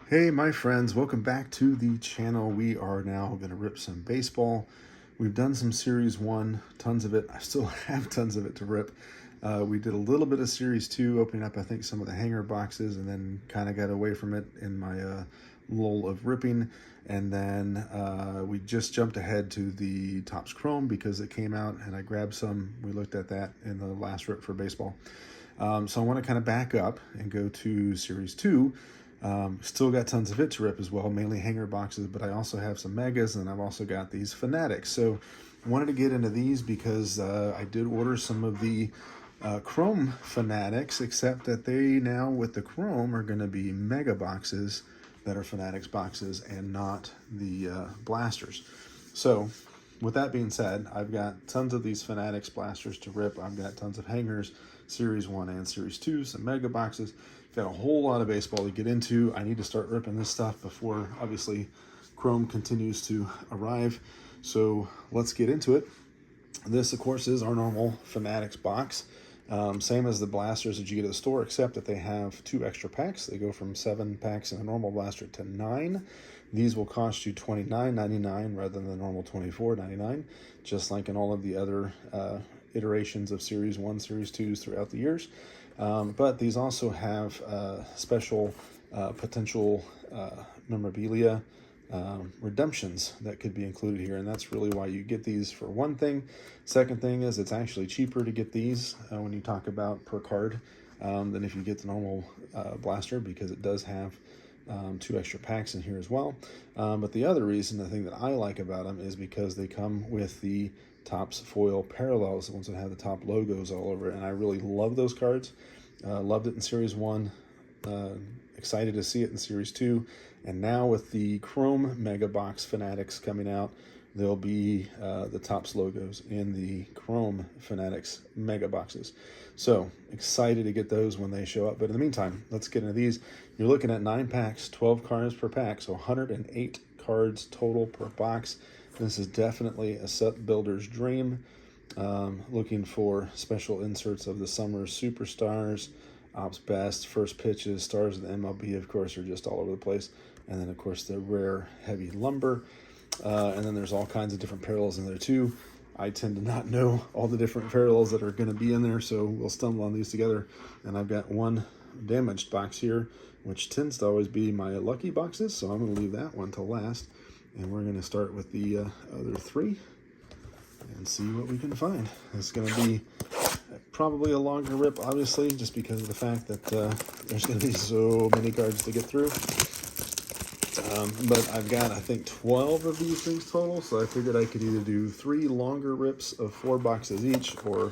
Hey my friends, welcome back to the channel. We are now going to rip some baseball. We've done some Series 1, tons of it. I still have tons of it to rip. We did a little bit of Series 2, opening up I think some of the hanger boxes, and then kind of got away from it in my lull of ripping. And then we just jumped ahead to the Topps Chrome because it came out and I grabbed some. We looked at that in the last rip for baseball. So I want to kind of back up and go to Series 2. Still got tons of it to rip as well, mainly hanger boxes, but I also have some megas, and I've also got these Fanatics. So I wanted to get into these because I did order some of the Chrome Fanatics, except that they now with the Chrome are going to be mega boxes that are Fanatics boxes and not the blasters. So with that being said, I've got tons of these Fanatics blasters to rip. I've got tons of hangers, Series 1 and Series 2, some mega boxes. Got a whole lot of baseball to get into. I need to start ripping this stuff before, obviously, Chrome continues to arrive. So let's get into it. This, of course, is our normal Fanatics box. Same as the blasters that you get at the store, except that they have 2 extra packs. They go from 7 packs in a normal blaster to 9. These will cost you $29.99 rather than the normal $24.99, just like in all of the other iterations of Series 1, Series 2s throughout the years. But these also have special potential memorabilia redemptions that could be included here, and that's really why you get these for one thing. Second thing is it's actually cheaper to get these when you talk about per card than if you get the normal blaster, because it does have 2 extra packs in here as well. But the other reason, the thing that I like about them, is because they come with the Topps foil parallels, the ones that have the top logos all over it, and I really love those cards. Loved it in Series 1, excited to see it in Series 2, and now with the Chrome Mega Box Fanatics coming out, there'll be the Topps logos in the Chrome Fanatics Mega Boxes. So excited to get those when they show up. But in the meantime, let's get into these. You're looking at 9 packs, 12 cards per pack, so 108 cards total per box. This is definitely a set builder's dream. Looking for special inserts of the summer's superstars, Ops Best, first pitches, stars of the MLB, of course, are just all over the place. And then, of course, the rare heavy lumber. And then there's all kinds of different parallels in there, too. I tend to not know all the different parallels that are going to be in there, so we'll stumble on these together. And I've got one damaged box here, which tends to always be my lucky boxes, so I'm going to leave that one to last. And we're going to start with the other 3 and see what we can find. It's going to be probably a longer rip, obviously, just because of the fact that there's going to be so many cards to get through. But I've got, I think, 12 of these things total, so I figured I could either do 3 longer rips of 4 boxes each, or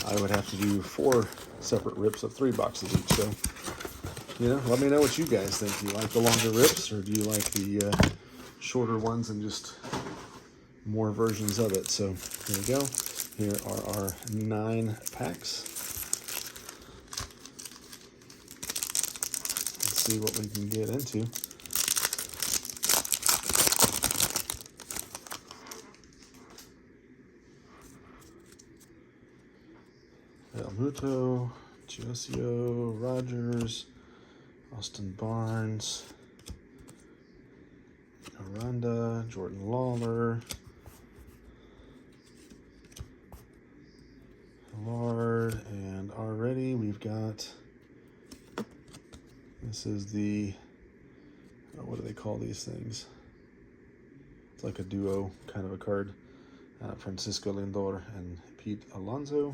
I would have to do 4 separate rips of 3 boxes each. So, let me know what you guys think. Do you like the longer rips, or do you like the shorter ones and just more versions of it? So here we go. Here are our 9 packs. Let's see what we can get into. El Muto, Giosio, Rogers, Austin Barnes, Aranda, Jordan Lawler, Lard, and already we've got, this is the, what do they call these things? It's like a duo kind of a card. Francisco Lindor and Pete Alonso.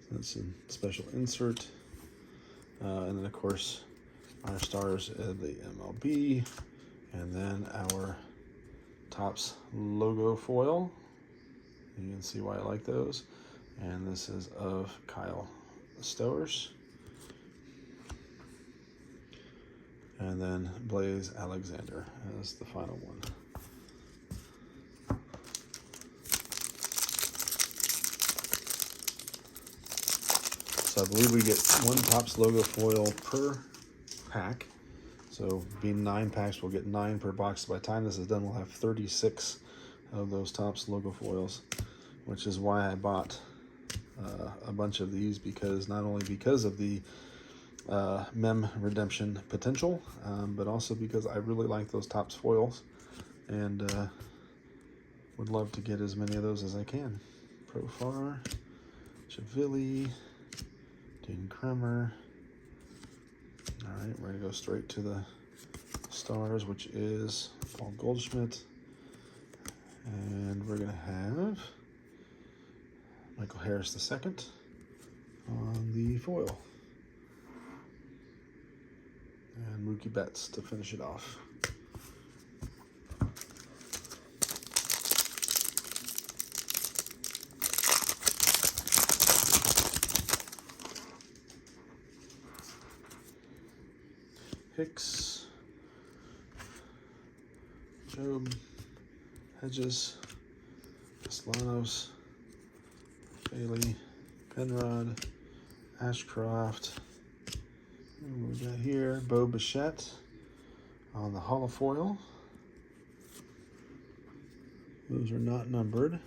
So that's a special insert. And then, of course, our stars of the MLB. And then our Topps logo foil. You can see why I like those. And this is of Kyle Stowers. And then Blaze Alexander as the final one. So I believe we get 1 Topps logo foil per pack. So being 9 packs, we'll get 9 per box. By the time this is done, we'll have 36 of those Topps logo foils, which is why I bought a bunch of these, because not only because of the mem redemption potential, but also because I really like those Topps foils and would love to get as many of those as I can. Profar, Chavilli, Dean Kremer. All right, we're gonna go straight to the stars, which is Paul Goldschmidt. And we're gonna have Michael Harris II on the foil. And Mookie Betts to finish it off. Hicks, Job, Hedges, Castellanos, Bailey, Penrod, Ashcroft. And we got here Bo Bichette on the holofoil. Those are not numbered.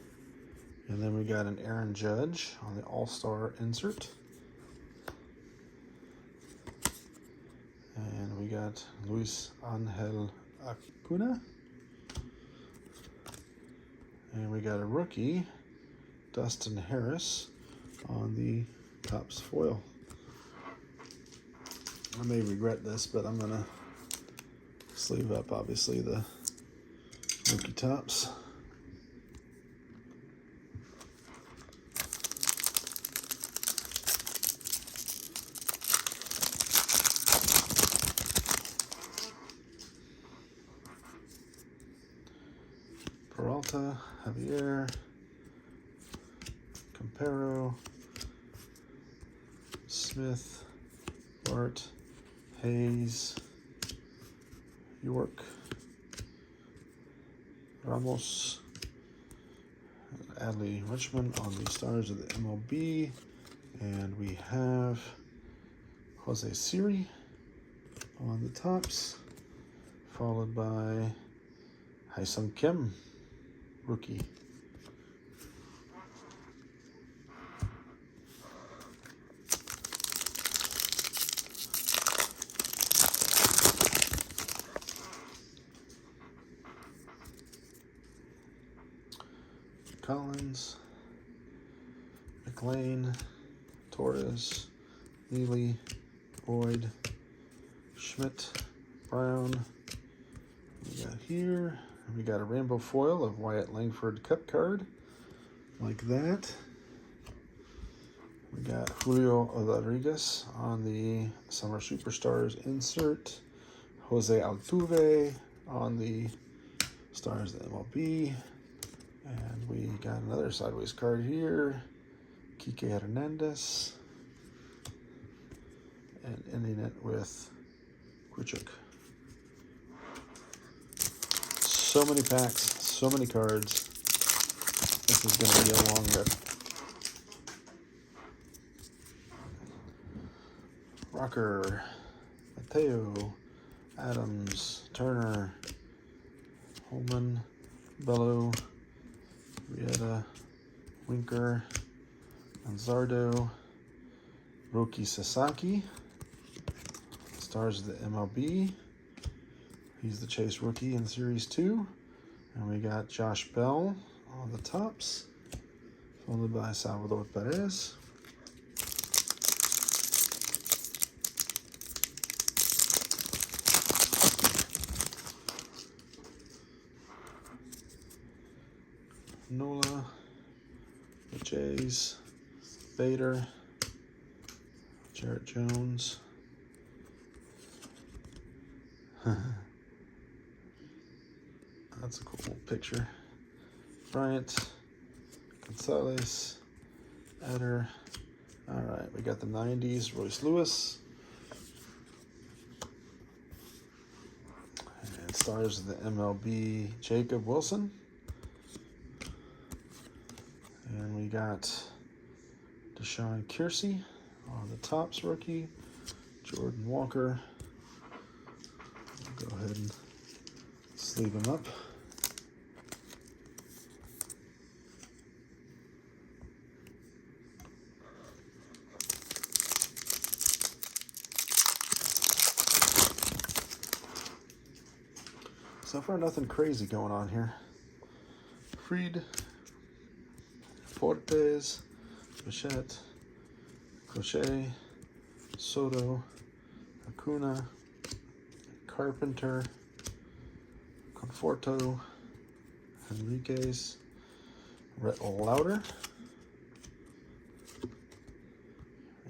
And then we got an Aaron Judge on the All-Star insert. And we got Luis Angel Acuna. And we got a rookie, Dustin Harris, on the Topps foil. I may regret this, but I'm gonna sleeve up, obviously, the rookie Topps. Peralta, Javier, Campero, Smith, Bart, Hayes, York, Ramos, Adley Richmond on the stars of the MLB, and we have Jose Siri on the Topps, followed by Hyesung Kim, rookie. Collins, McLean, Torres, Neely, Boyd, Schmidt, Brown. We got here, we got a rainbow foil of Wyatt Langford Cup card, like that. We got Julio Rodriguez on the Summer Superstars insert, Jose Altuve on the stars of the MLB. And we got another sideways card here, Kike Hernandez, and ending it with Kwiatkowski. So many packs, so many cards. This is going to be a long rip. Rocker, Mateo, Adams, Turner, Holman, Bello, Rieta, Winker, Anzardo, Roki Sasaki, stars of the MLB. He's the Chase rookie in Series 2. And we got Josh Bell on the Topps, followed by Salvador Perez. Nola, the Jays, Bader, Jarrett Jones. That's a cool picture. Bryant, Gonzalez, Eder. All right, we got the 90s, Royce Lewis. And stars of the MLB, Jacob Wilson. And we got Deshaun Kiersey on the Topps rookie, Jordan Walker. Go ahead and sleeve him up. So far, nothing crazy going on here. Fried, Fortes, Bichette, Crochet, Soto, Acuna, Carpenter, Conforto, Enriquez, Rhett Lauder,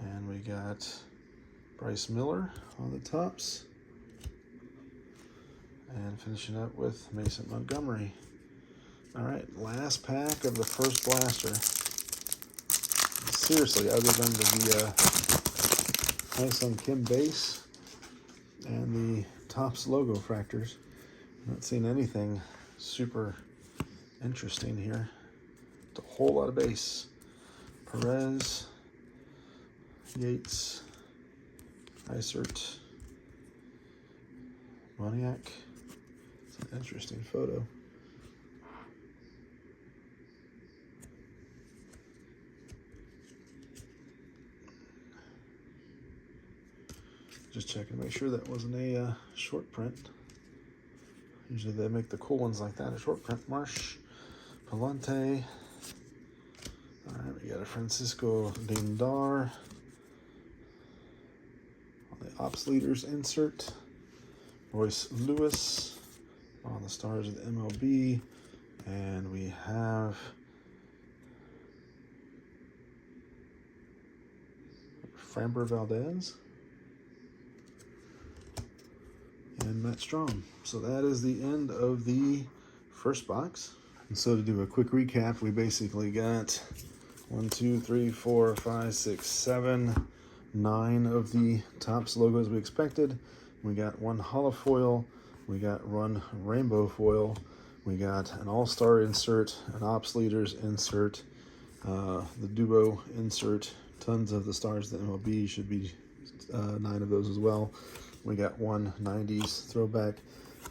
and we got Bryce Miller on the tops, and finishing up with Mason Montgomery. All right, last pack of the first blaster. Seriously, other than the Hyun Kim base and the Topps logo fractors, I'm not seeing anything super interesting here. It's a whole lot of base. Perez, Yates, Isert, Moniak. It's an interesting photo. Just checking to make sure that wasn't a short print. Usually they make the cool ones like that, a short print. Marsh, Palante. All right, we got a Francisco Lindar on the Ops Leaders insert. Royce Lewis on the Stars of the MLB. And we have Framber Valdez and Matt Strom. So that is the end of the first box. And so to do a quick recap, we basically got 1, 2, 3, 4, 5, 6, 7, 9 of the Topps logos we expected. We got one holofoil, we got one rainbow foil, we got an all-star insert, an ops leaders insert, the duo insert, tons of the stars of the MLB, should be 9 of those as well. We got one 90s throwback,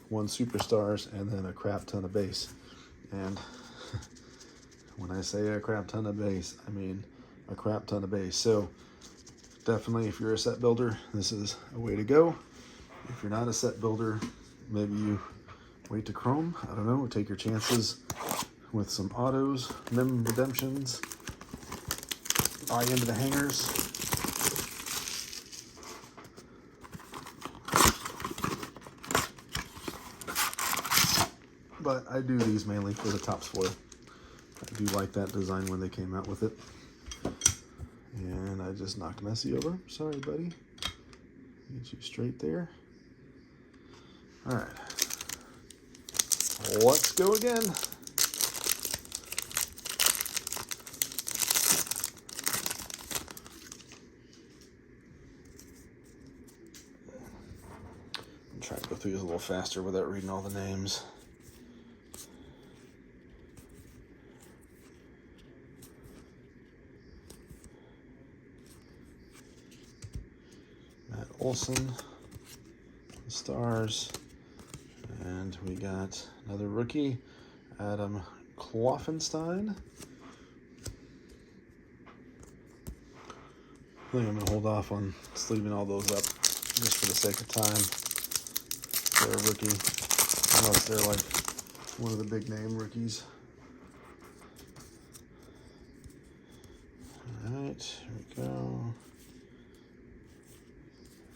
one superstars, and then a crap ton of base. And when I say a crap ton of base, I mean a crap ton of base. So definitely, if you're a set builder, this is a way to go. If you're not a set builder, maybe you wait to Chrome. I don't know, take your chances with some autos, mem redemptions, buy into the hangers. But I do these mainly for the Topps foil. I do like that design when they came out with it. And I just knocked Messi over. Sorry, buddy. Get you straight there. All right. Let's go again. I'm trying to go through this a little faster without reading all the names. Matt Olson, the Stars, and we got another rookie, Adam Kloffenstein. I think I'm gonna hold off on sleeving all those up just for the sake of time. They're a rookie, unless they're like one of the big name rookies. All right, here we go.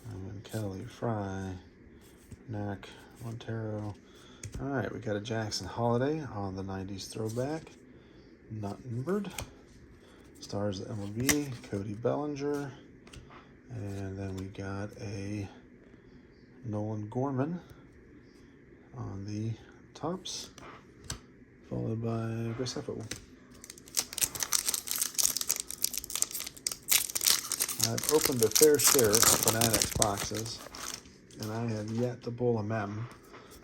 And Kelly, Fry, Knack, Montero. All right, we got a Jackson Holiday on the 90s throwback. Not numbered. Stars of the MLB, Cody Bellinger. And then we got a Nolan Gorman on the Topps, followed by Graceffo. I've opened a fair share of Fanatics boxes, and I have yet to pull a mem,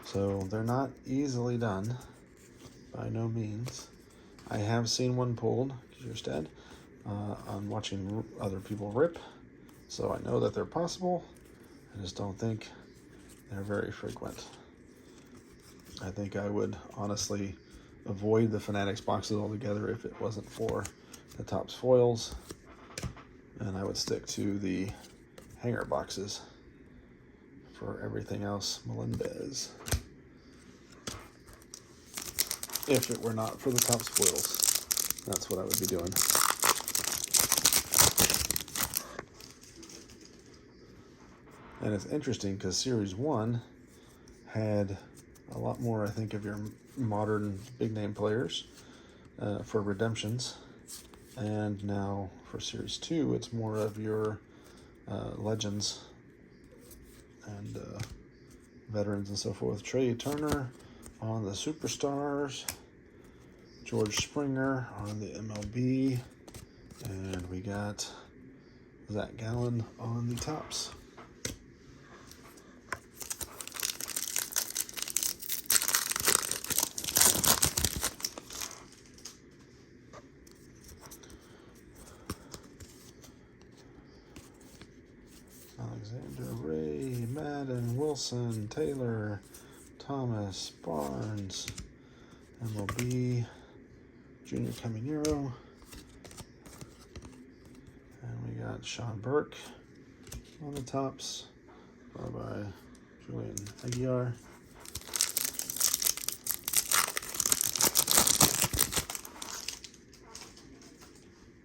so they're not easily done, by no means. I have seen one pulled, Kierstead, on watching other people rip, so I know that they're possible. I just don't think they're very frequent. I think I would honestly avoid the Fanatics boxes altogether if it wasn't for the Topps foils, and I would stick to the hanger boxes for everything else. Melendez. if it were not for the top spoils. That's what I would be doing. And it's interesting because Series 1 had a lot more, I think, of your modern big-name players for redemptions. And now for Series 2, it's more of your legends and veterans and so forth. Trey Turner on the Superstars. George Springer on the MLB. And we got Zach Gallen on the tops. Alexander, Ray, Madden, Wilson, Taylor, Thomas, Barnes, MLB, Junior Caminero, and we got Sean Burke on the tops, followed by Julian Aguilar.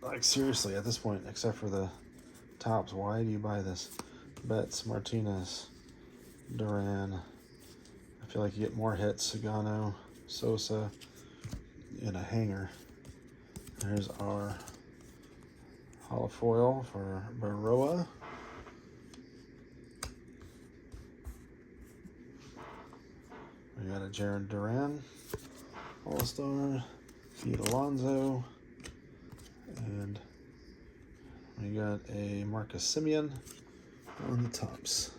Like, seriously, at this point, except for the tops, why do you buy this? Betts, Martinez, Duran. I feel like you get more hits. Sagano, Sosa, in a hanger. There's our holofoil for Baroa. We got a Jaron Duran All-Star, Pete Alonso, and we got a Marcus Semien on the tops.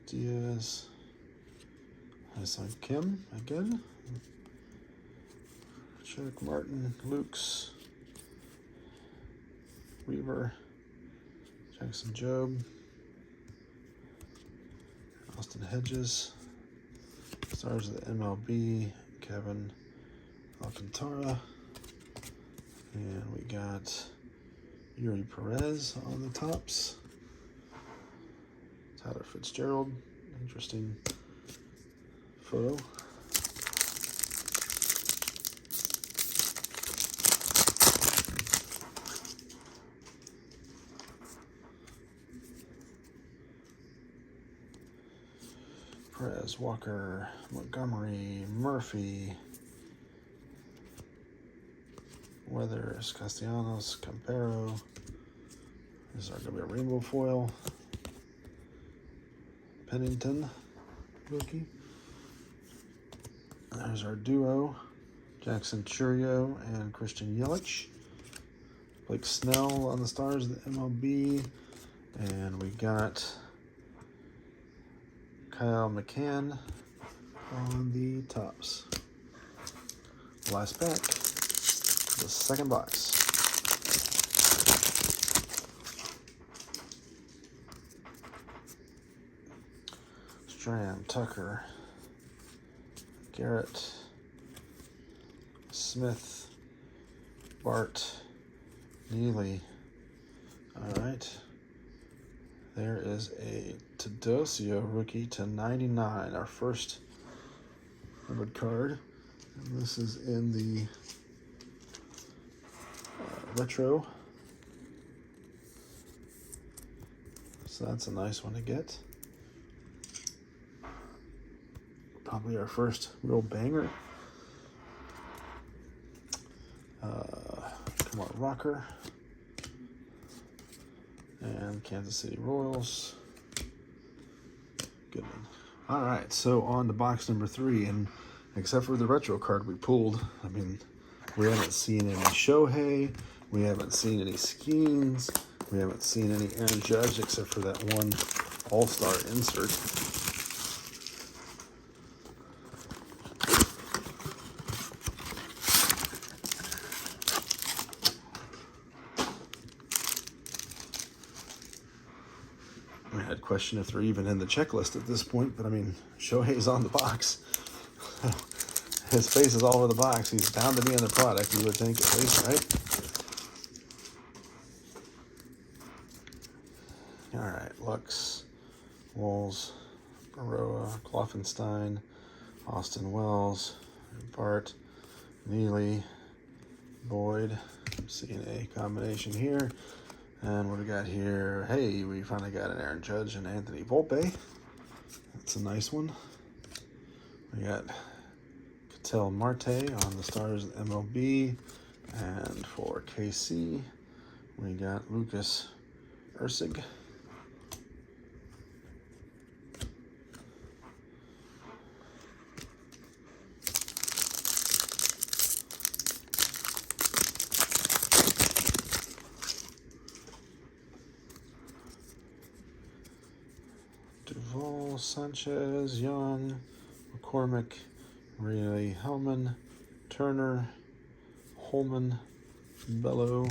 Diaz, Hyun Kim again. Chuck Martin, Lukes, Weaver, Jackson Jobe, Austin Hedges, stars of the MLB, Kevin Alcantara, and we got Yuri Perez on the tops. Tyler Fitzgerald, interesting photo. Perez, Walker, Montgomery, Murphy, Weathers, Castellanos, Campero. This is going to be a rainbow foil. Pennington, rookie. There's our duo, Jackson Churio and Christian Yelich. Blake Snell on the stars of the MLB. And we got Kyle McCann on the tops. Last pack, the second box. Strand, Tucker, Garrett, Smith, Bart, Neely. All right. There is a Tedosio rookie /99, our first numbered card. And this is in the retro. So that's a nice one to get. Probably our first real banger. Come on, Rocker. And Kansas City Royals. Good one. All right, so on to box number 3, and except for the retro card we pulled, I mean, we haven't seen any Shohei, we haven't seen any Skeens, we haven't seen any Aaron Judge except for that one All-Star insert. I'd question if they're even in the checklist at this point, but I mean, Shohei's on the box. His face is all over the box. He's bound to be in the product, you would think, at least, right? All right, Lux, Wolves, Baroa, Kloffenstein, Austin Wells, Bart, Neely, Boyd. I'm seeing a combination here. And what do we got here? Hey, we finally got an Aaron Judge and Anthony Volpe. That's a nice one. We got Cattell Marte on the Stars MLB. And for KC, we got Lucas Ursig. Duvall, Sanchez, Young, McCormick, Riley Hellman, Turner, Holman, Bello,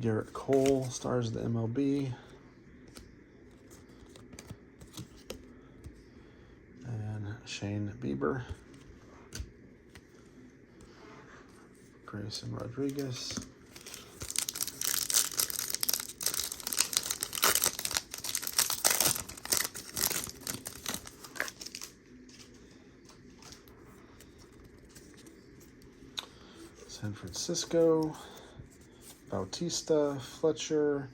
Garrett Cole, Stars of the MLB, and Shane Bieber, Grayson Rodriguez, San Francisco, Bautista, Fletcher,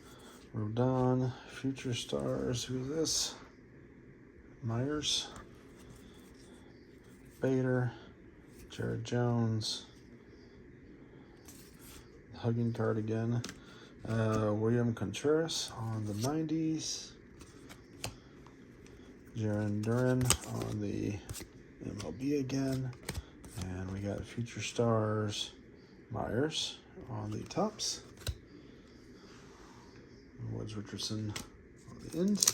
Rodon, Future Stars, who's this? Myers, Bader, Jared Jones, Hugging card again, William Contreras on the 90s, Jaron Duran on the MLB again, and we got Future Stars, Myers on the tops, Woods Richardson on the ends.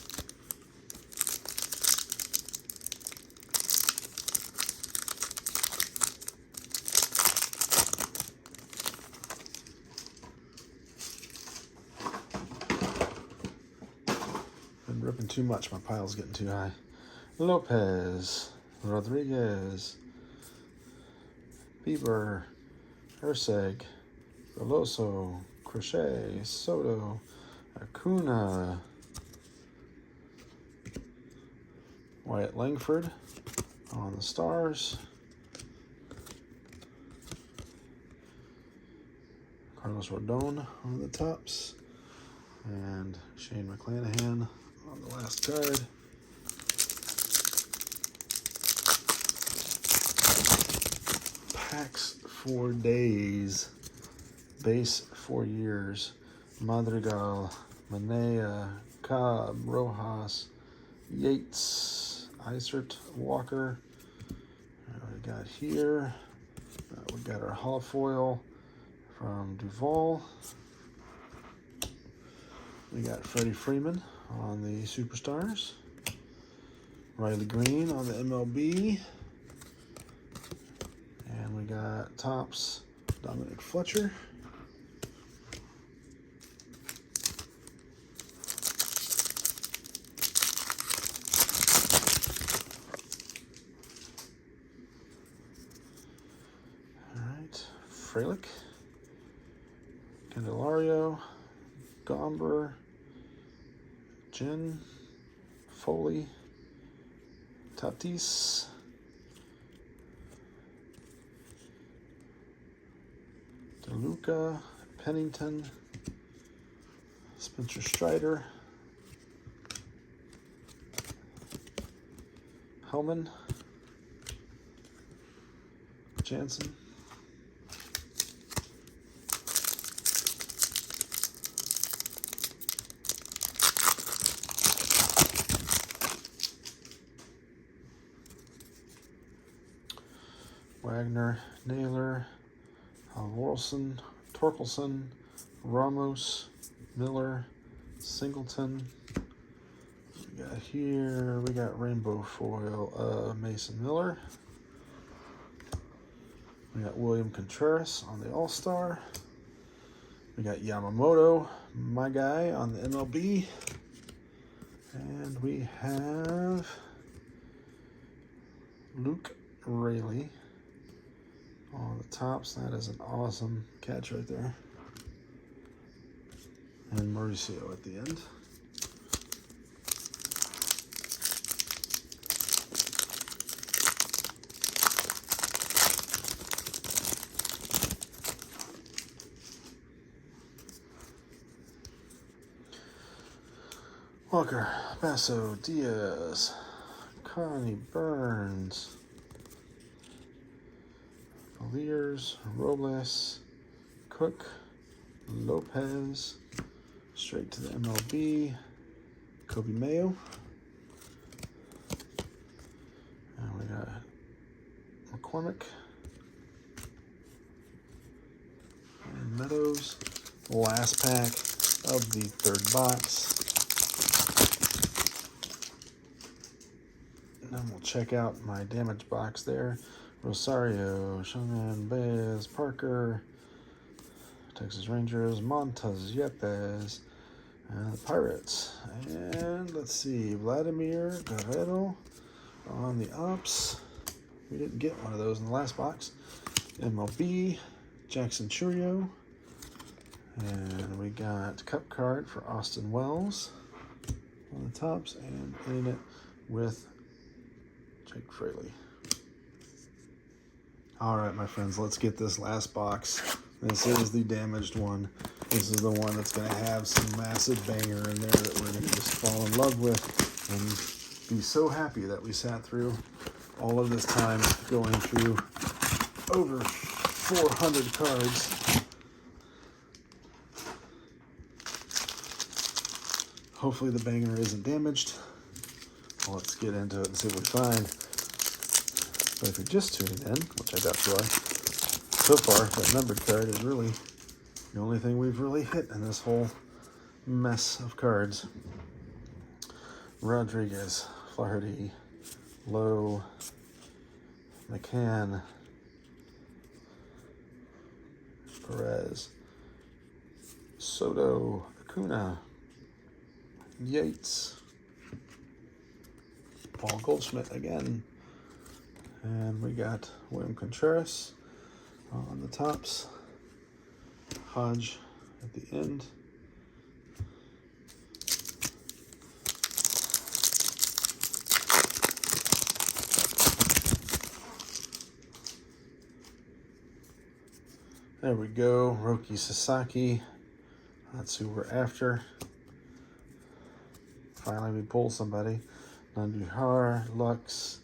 Been ripping too much, my pile's getting too high. Lopez, Rodriguez, Bieber, Urseg, Veloso, Crochet, Soto, Acuna, Wyatt Langford on the Stars, Carlos Rodon on the tops, and Shane McClanahan on the last card. Packs for days, base 4 years, Madrigal, Manea, Cobb, Rojas, Yates, Isert, Walker. We got here, we got our holofoil from Duvall. We got Freddie Freeman on the Superstars, Riley Green on the MLB, and we got tops Dominic Fletcher. Frelick, Candelario, Gomber, Jen, Foley, Tatis, DeLuca, Pennington, Spencer Strider, Hellman, Jansen, Wagner, Naylor, Halvorsen, Torkelson, Ramos, Miller, Singleton. We got here, we got rainbow foil, Mason Miller. We got William Contreras on the All-Star. We got Yamamoto, my guy, on the MLB. And we have Luke Rayleigh on the tops. That is an awesome catch right there. And Mauricio at the end. Walker, Basso, Diaz, Connie, Burns, Lears, Robles, Cook, Lopez, straight to the MLB, Kobe Mayo. And we got McCormick and Meadows. Last pack of the third box. And then we'll check out my damage box there. Rosario, Shonan, Baez, Parker, Texas Rangers, Montas, Yepes, and the Pirates. And let's see, Vladimir Guerrero on the ups. We didn't get one of those in the last box. MLB, Jackson Churio. And we got Cup card for Austin Wells on the tops, and in it with Jake Fraley. All right, my friends, let's get this last box. This is the damaged one. This is the one that's going to have some massive banger in there that we're going to just fall in love with and be so happy that we sat through all of this time going through over 400 cards. Hopefully the banger isn't damaged. Well, let's get into it and see what we find. But if you're just tuning in, which I doubt you are, so far that numbered card is really the only thing we've really hit in this whole mess of cards. Rodriguez, Flaherty, Lowe, McCann, Perez, Soto, Acuna, Yates, Paul Goldschmidt again, and we got William Contreras on the tops, Hodge at the end, there we go, Roki Sasaki, that's who we're after. Finally we pull somebody. Nanduhar, Lux,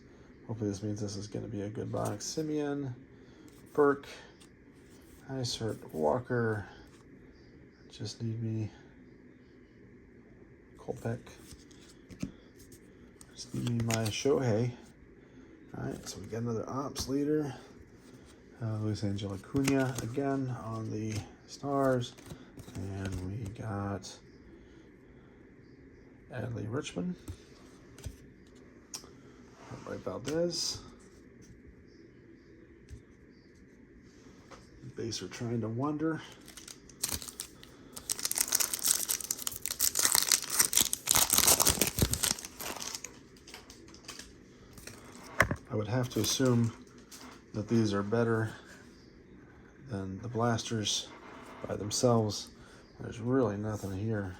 hopefully this means this is going to be a good box. Simeon, Burke, Isert, Walker, just need me, Kolbeck, just need me my Shohei. Alright, so we got another ops leader. Luis Angel Acuna again on the stars. And we got Adley Richmond, Ray Valdez, Baser Trying to Wonder, I would have to assume that these are better than the blasters by themselves. There's really nothing here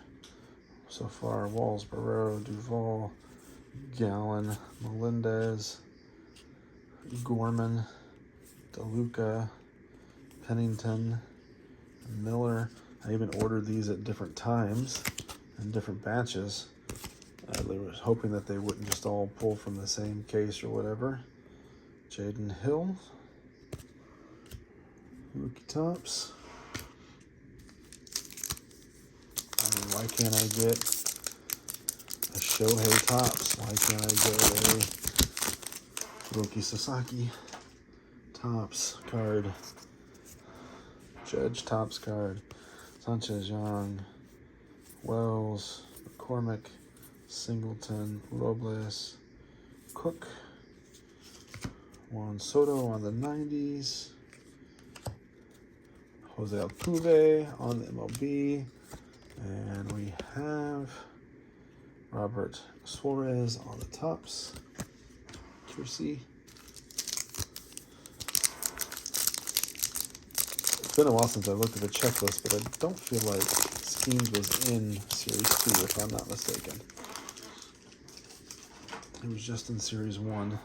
so far. Walls, Barreau, Duvall, Gallen, Melendez, Gorman, DeLuca, Pennington, Miller. I even ordered these at different times in different batches. I was hoping that they wouldn't just all pull from the same case or whatever. Jaden Hill, rookie tops. I mean, why can't I get a Shohei tops? Why can't I get a Roki Sasaki tops card? Judge tops card. Sanchez, Young, Wells, McCormick, Singleton, Robles, Cook, Juan Soto on the 90s, Jose Altuve on the MLB, and we have Robert Suarez on the tops, jersey, been a while since I looked at the checklist, but I don't feel like Schemes was in Series 2, if I'm not mistaken. It was just in Series 1.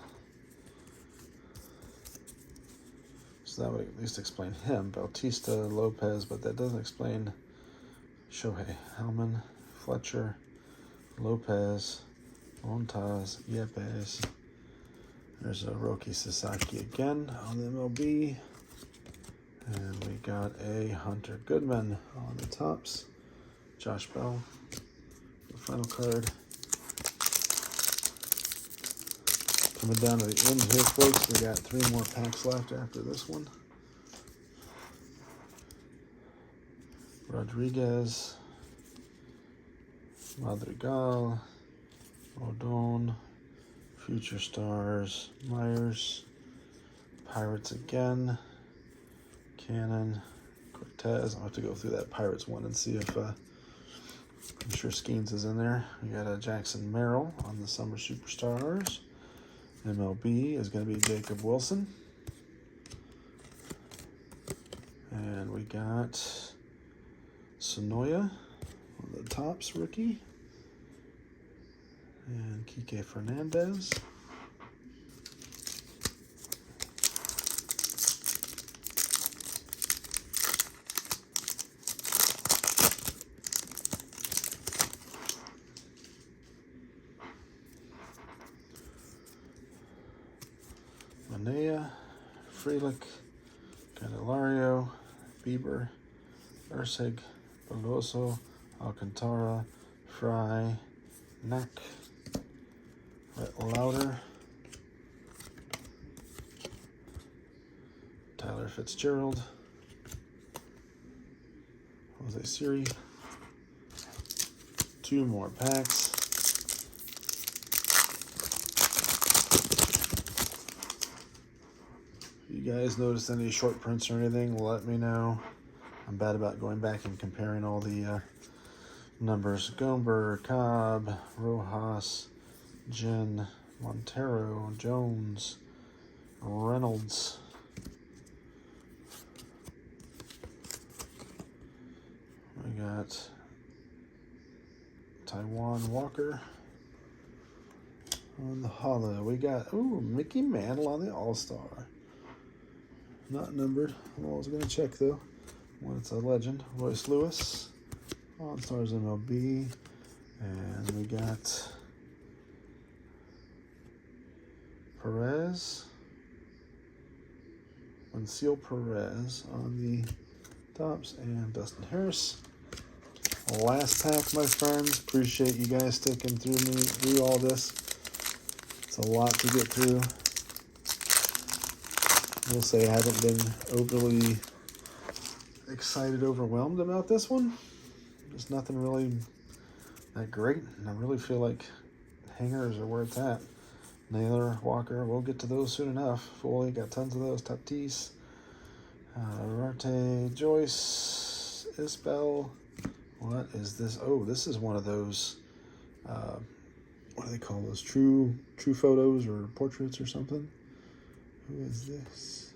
So that would at least explain him. Bautista, Lopez, but that doesn't explain Shohei. Hellman, Fletcher, Lopez, Montas, Yepes. There's a Roki Sasaki again on the MLB. And we got a Hunter Goodman on the tops. Josh Bell, the final card. Coming down to the end here, folks. We got 3 more packs left after this one. Rodriguez, Madrigal, Odon, Future Stars, Myers, Pirates again, Cannon, Cortez. I'll have to go through that Pirates one and see if I'm sure Skeens is in there. We got a Jackson Merrill on the Summer Superstars. MLB is going to be Jacob Wilson. And we got Sonoya on the tops, rookie. And Kike Fernandez. Manea, Frelick, Candelario, Bieber, Ursig, Veloso, Alcantara, Fry, Neck, Louder, Tyler Fitzgerald, Jose Siri, 2 more packs. If you guys notice any short prints or anything, let me know. I'm bad about going back and comparing all the numbers. Gomber, Cobb, Rojas, Jen, Montero, Jones, Reynolds, we got Taiwan Walker on the holo. We got, Mickey Mantle on the All-Star. Not numbered. I'm always going to check, though, when it's a legend. Royce Lewis, All-Stars MLB. And we got Perez, Unseal Perez on the tops, and Dustin Harris. Last pack, my friends. Appreciate you guys sticking through all this. It's a lot to get through. I will say I haven't been overly excited, overwhelmed about this one. There's nothing really that great, and I really feel like hangers are where it's at. Naylor, Walker, we'll get to those soon enough. Foley, got tons of those. Tatis, Rarte, Joyce, Isbell. What is this? Oh, this is one of those, what do they call those? True photos or portraits or something? Who is this?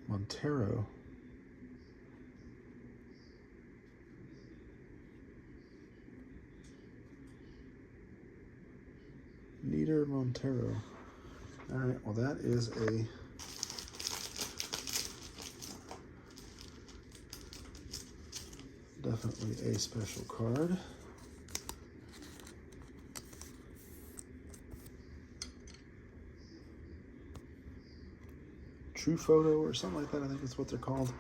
Montero. Nieder Montero. All right, well, that is definitely a special card. True Photo or something like that, I think that's what they're called.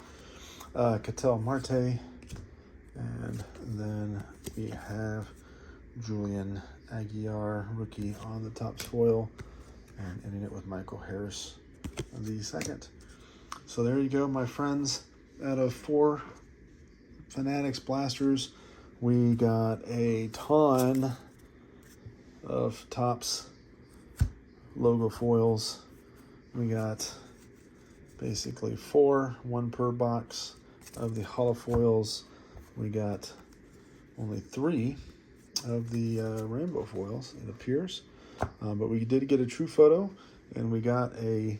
Ketel Marte. And then we have Julian Aguilar, rookie, on the top foil, and ending it with Michael Harris on the second. So there you go, my friends. Out of 4 Fanatics blasters, we got a ton of tops logo foils. We got basically 4, 1 per box of the holo foils. We got only 3 of the rainbow foils, it appears. But we did get a True Photo, and we got a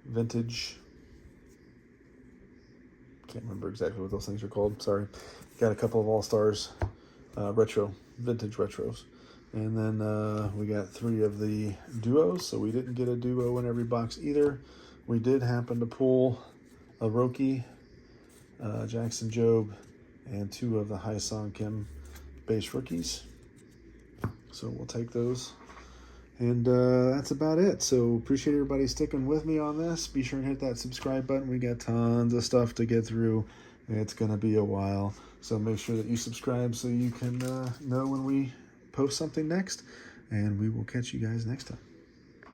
vintage. Can't remember exactly what those things are called. Sorry. Got a couple of All-Stars, vintage retros. And then we got 3 of the duos, so we didn't get a duo in every box either. We did happen to pull a Roki, Jackson Jobe, and 2 of the Hai-Song Kim base rookies. So we'll take those. And that's about it. So appreciate everybody sticking with me on this. Be sure and hit that subscribe button. We got tons of stuff to get through. It's going to be a while. So make sure that you subscribe so you can know when we post something next. And we will catch you guys next time.